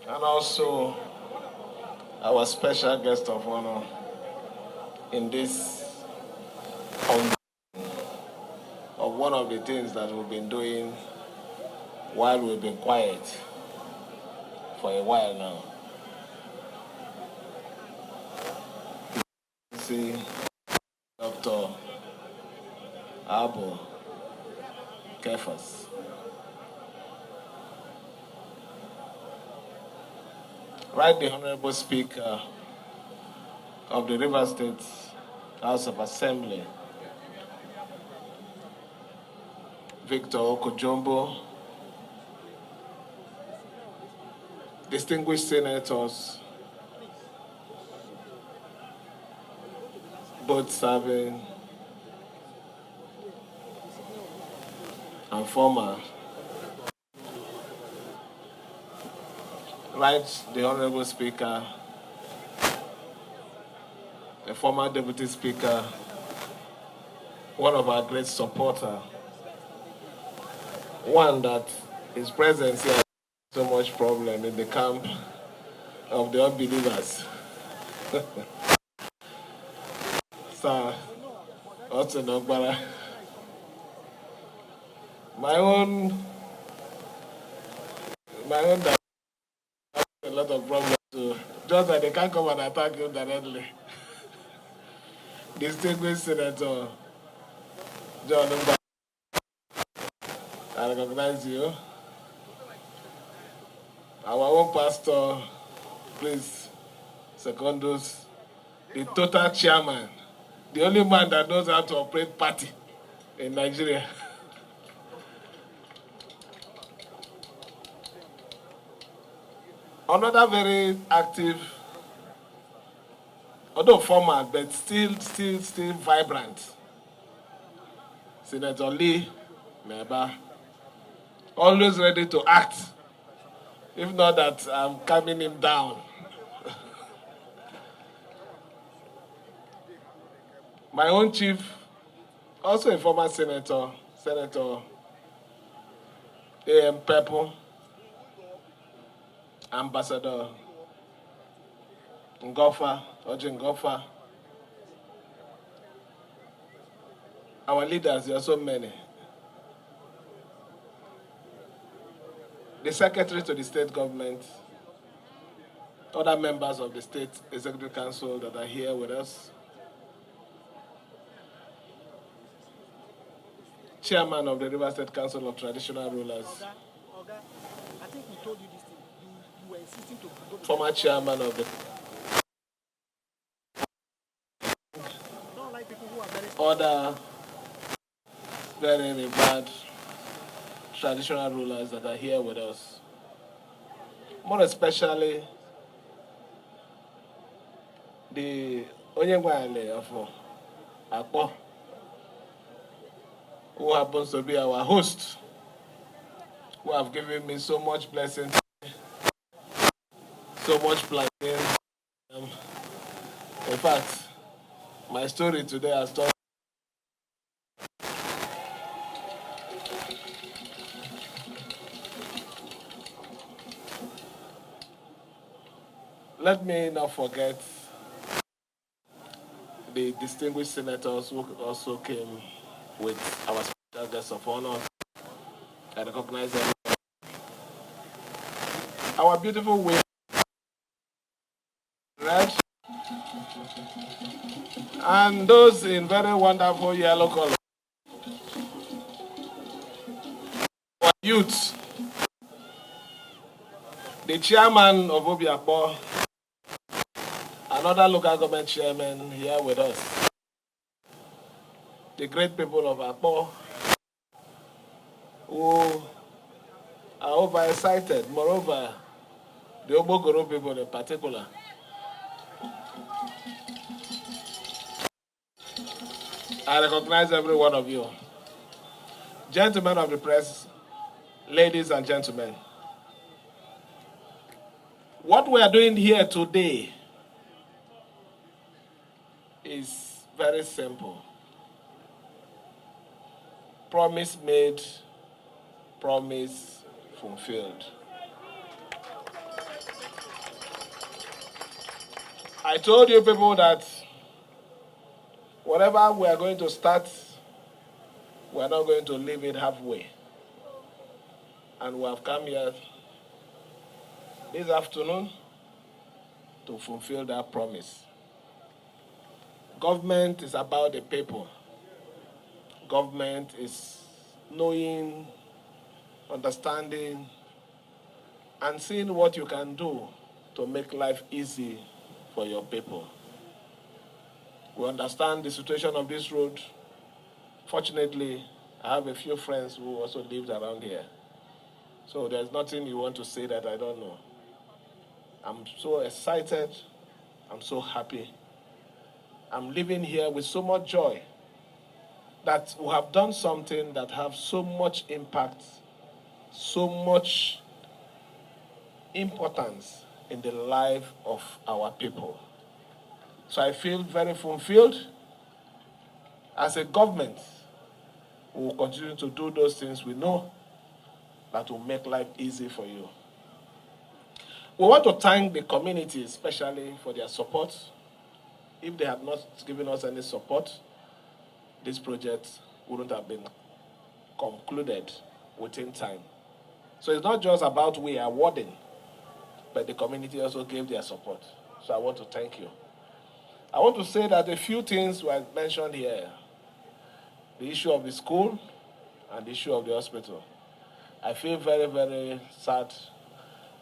and also our special guest of honor in this of one of the things that we've been doing while we've been quiet for a while now. See Dr. Agbu Kefas. Right, the Honorable Speaker of the River State House of Assembly, Victor Oko-Jumbo, distinguished senators, both serving and former. Right, the Honorable Speaker, the former Deputy Speaker, one of our great supporters, one that his presence here has so much problem in the camp of the unbelievers. Sir, Okania-Ogbogoro. My own that a lot of problems too. Just that they can't come and attack you directly. Distinguished Senator John Mgbuoba, I recognize you. Our own pastor, please, Secondus, the total chairman, the only man that knows how to operate party in Nigeria. Another very active, although formal, but still vibrant, Senator Lee Meba, always ready to act, if not that I'm calming him down. My own chief, also a former senator, Senator A.M. Pepple, Ambassador Ngofa. Our leaders, there are so many. The Secretary to the State Government, other members of the State Executive Council that are here with us, Chairman of the River State Council of Traditional Rulers, I think we told you this thing. You were insisting to go to former chairman of the don't like people who are very other very revered traditional rulers that are here with us. More especially the Onyengwale of Akpor, who happens to be our host, who have given me so much blessing, so much planning. In fact, my story today has taught. Let me not forget the distinguished senators who also came with our special guests of honor. I recognize them. Our beautiful women, red, and those in very wonderful yellow color. Our youth, the chairman of Obio, another local government chairman here with us, the great people of Akpor, who are overexcited. Moreover, the Ogbogoro people in particular. I recognize every one of you. Gentlemen of the press, ladies and gentlemen, what we are doing here today is very simple. Promise made, promise fulfilled. I told you people that whatever we are going to start, we are not going to leave it halfway. And we have come here this afternoon to fulfill that promise. Government is about the people. Government is knowing, understanding, and seeing what you can do to make life easy for your people. We understand the situation of this road. Fortunately, I have a few friends who also lived around here. So there's nothing you want to say that I don't know. I'm so excited. I'm so happy. I'm living here with so much joy that we have done something that have so much impact, so much importance in the life of our people. So I feel very fulfilled. As a government, we will continue to do those things we know that will make life easy for you. We want to thank the community especially for their support. If they had not given us any support, this project wouldn't have been concluded within time. So it's not just about we awarding, but the community also gave their support. So I want to thank you. I want to say that a few things were mentioned here. The issue of the school and the issue of the hospital. I feel very, very sad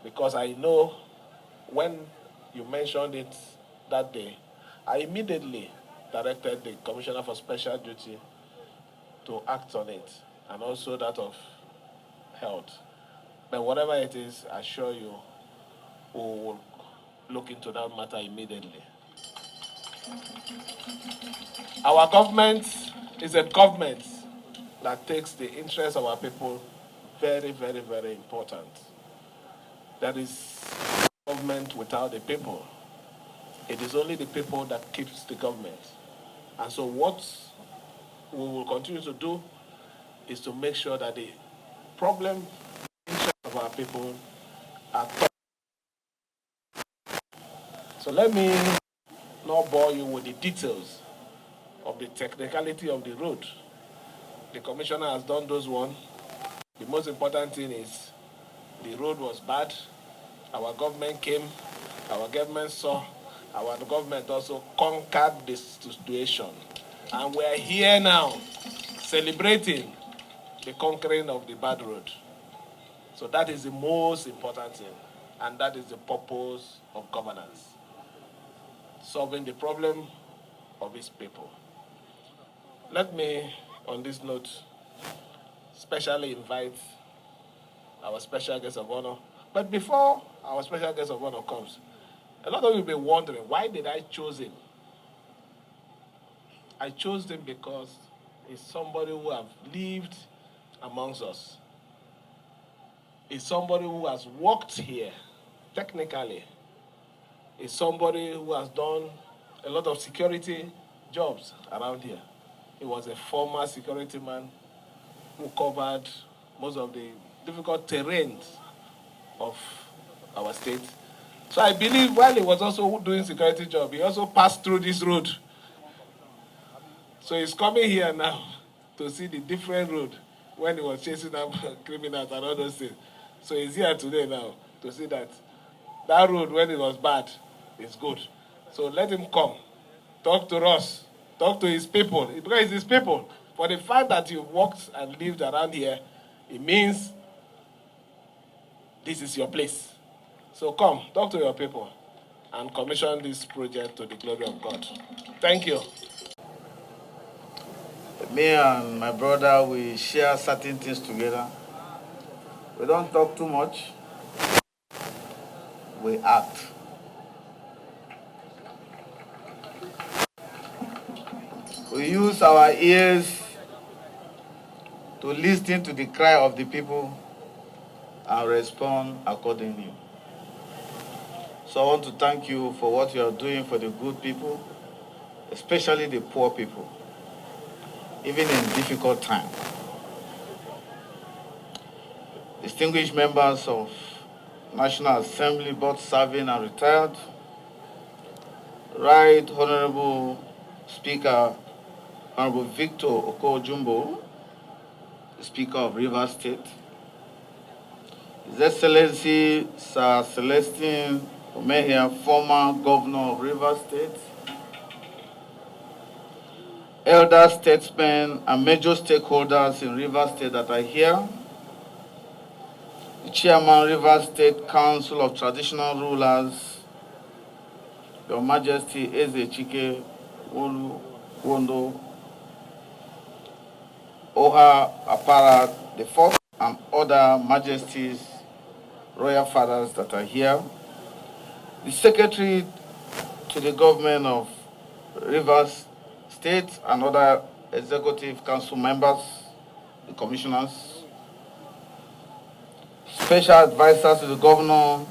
because I know when you mentioned it that day, I immediately directed the Commissioner for Special Duty to act on it, and also that of health. But whatever it is, I assure you, we will look into that matter immediately. Our government is a government that takes the interests of our people very, very, very important. There is government without the people. It is only the people that keeps the government. And so what we will continue to do is to make sure that the problem interests of our people are taught. So let me not bore you with the details of the technicality of the road. The commissioner has done those one. The most important thing is the road was bad. Our government came, our government saw, our government also conquered this situation. And we're here now celebrating the conquering of the bad road. So that is the most important thing. And that is the purpose of governance. Solving the problem of its people. Let me, on this note, specially invite our special guest of honor. But before our special guest of honor comes, a lot of you will be wondering, why did I choose him? I chose him because he's somebody who has lived amongst us. He's somebody who has worked here, technically. He's somebody who has done a lot of security jobs around here. He was a former security man who covered most of the difficult terrains of our state. So I believe while he was also doing security job, he also passed through this road. So he's coming here now to see the different road when he was chasing up criminals and all those things. So he's here today now to see that road when it was bad is good. So let him come, talk to us, talk to his people, because it's his people. For the fact that you walked and lived around here, it means this is your place. So come, talk to your people and commission this project to the glory of God. Thank you. Me and my brother, we share certain things together. We don't talk too much. We act. We use our ears to listen to the cry of the people and respond accordingly. So I want to thank you for what you are doing for the good people, especially the poor people, even in difficult times. Distinguished members of National Assembly, both serving and retired, Right Honorable Speaker, Honorable Victor Oko-Jumbo, Speaker of Rivers State, His Excellency Sir Celestine Omehia, former Governor of Rivers State, elder statesmen and major stakeholders in Rivers State that are here, the Chairman, Rivers State Council of Traditional Rulers, Your Majesty Eze Chike Olu Wondo, Oha Apara the Fourth, and other majesties, royal fathers that are here, the Secretary to the Government of Rivers State and other Executive Council members, the commissioners, special advisors to the Governor,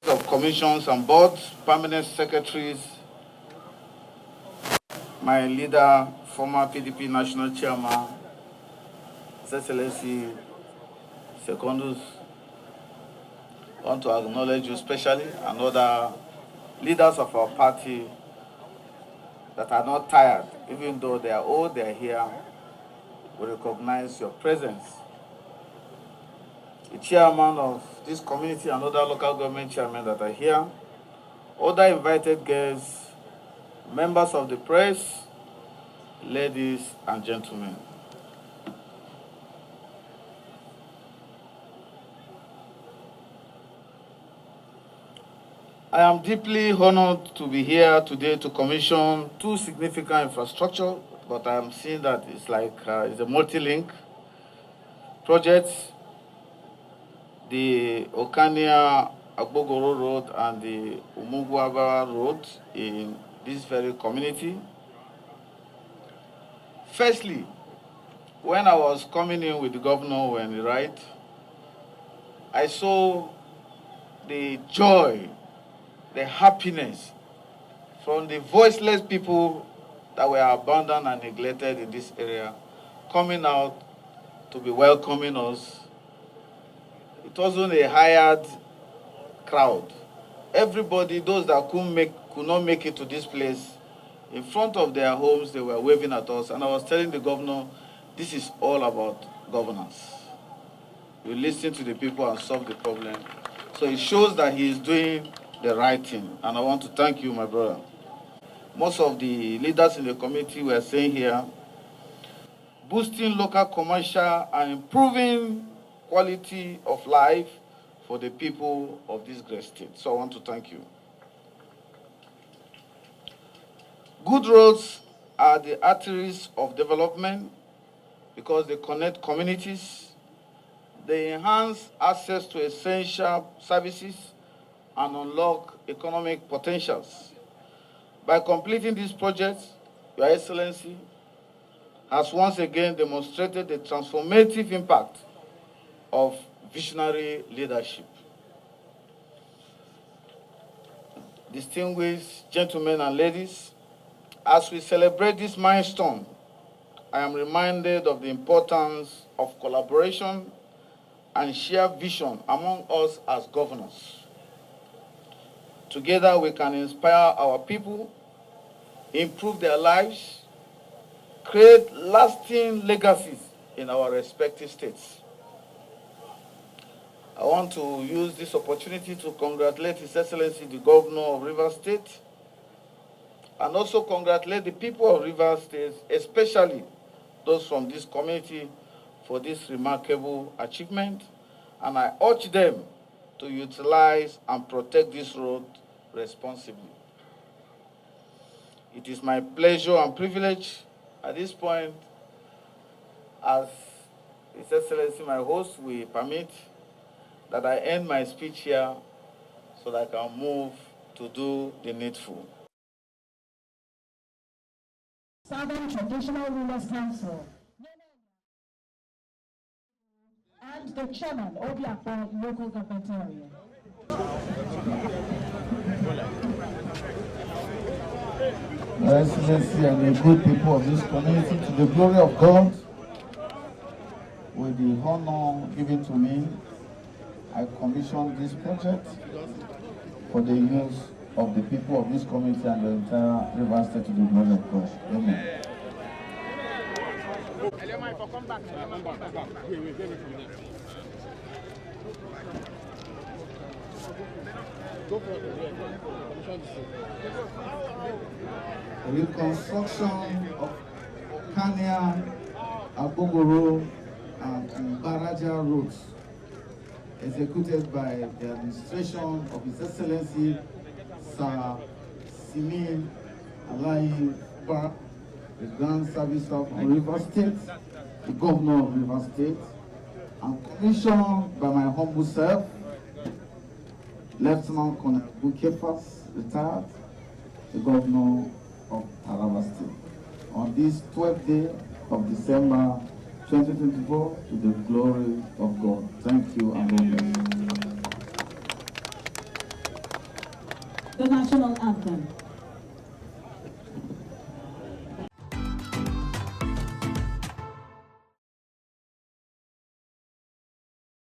of commissions and boards, permanent secretaries, my leader, former PDP National Chairman, His Excellency Secondus, I want to acknowledge you especially, and other leaders of our party that are not tired, even though they are old, they are here. We recognize your presence. The chairman of this community and other local government chairmen that are here, other invited guests, members of the press, ladies and gentlemen. I am deeply honored to be here today to commission two significant infrastructure, but I am seeing that it's like it's a multi-link project, the Okania-Ogbogoro Road and the Mgbuoba Road in this very community. Firstly, when I was coming in with the governor when he arrived, I saw the joy, the happiness from the voiceless people that were abandoned and neglected in this area, coming out to be welcoming us. It wasn't a hired crowd. Everybody, those that could not make it to this place, in front of their homes, they were waving at us. And I was telling the governor, this is all about governance. You listen to the people and solve the problem. So it shows that he is doing the right thing. And I want to thank you, my brother. Most of the leaders in the committee were saying here, boosting local commercial and improving quality of life for the people of this great state. So I want to thank you. Good roads are the arteries of development because they connect communities, they enhance access to essential services, and unlock economic potentials. By completing these projects, Your Excellency has once again demonstrated the transformative impact of visionary leadership. Distinguished gentlemen and ladies, as we celebrate this milestone, I am reminded of the importance of collaboration and shared vision among us as governors. Together we can inspire our people, improve their lives, create lasting legacies in our respective states. I want to use this opportunity to congratulate His Excellency the Governor of Rivers State and also congratulate the people of Rivers State, especially those from this community, for this remarkable achievement. And I urge them to utilize and protect this road responsibly. It is my pleasure and privilege at this point, as His Excellency, my host, will permit, that I end my speech here so that I can move to do the needful. Southern Traditional Rulers Council and the chairman, Obio Local Government Area. Your Excellency and the good people of this community, to the glory of God, with the honor given to me, I commissioned this project for the use of the people of this community and the entire River State to the glory of God. Amen. The reconstruction of Okania-Ogbogoro and Mgbaraja roads executed by the administration of His Excellency Sir Siminalayi Fubara, the Grand Service of River State, the Governor of River State, and commissioned by my humble self, Lieutenant Colonel Agbu Kefas, retired, the Governor of Taraba State, on this 12th day of December 2024, to the glory of God. Thank you and God bless. The national anthem.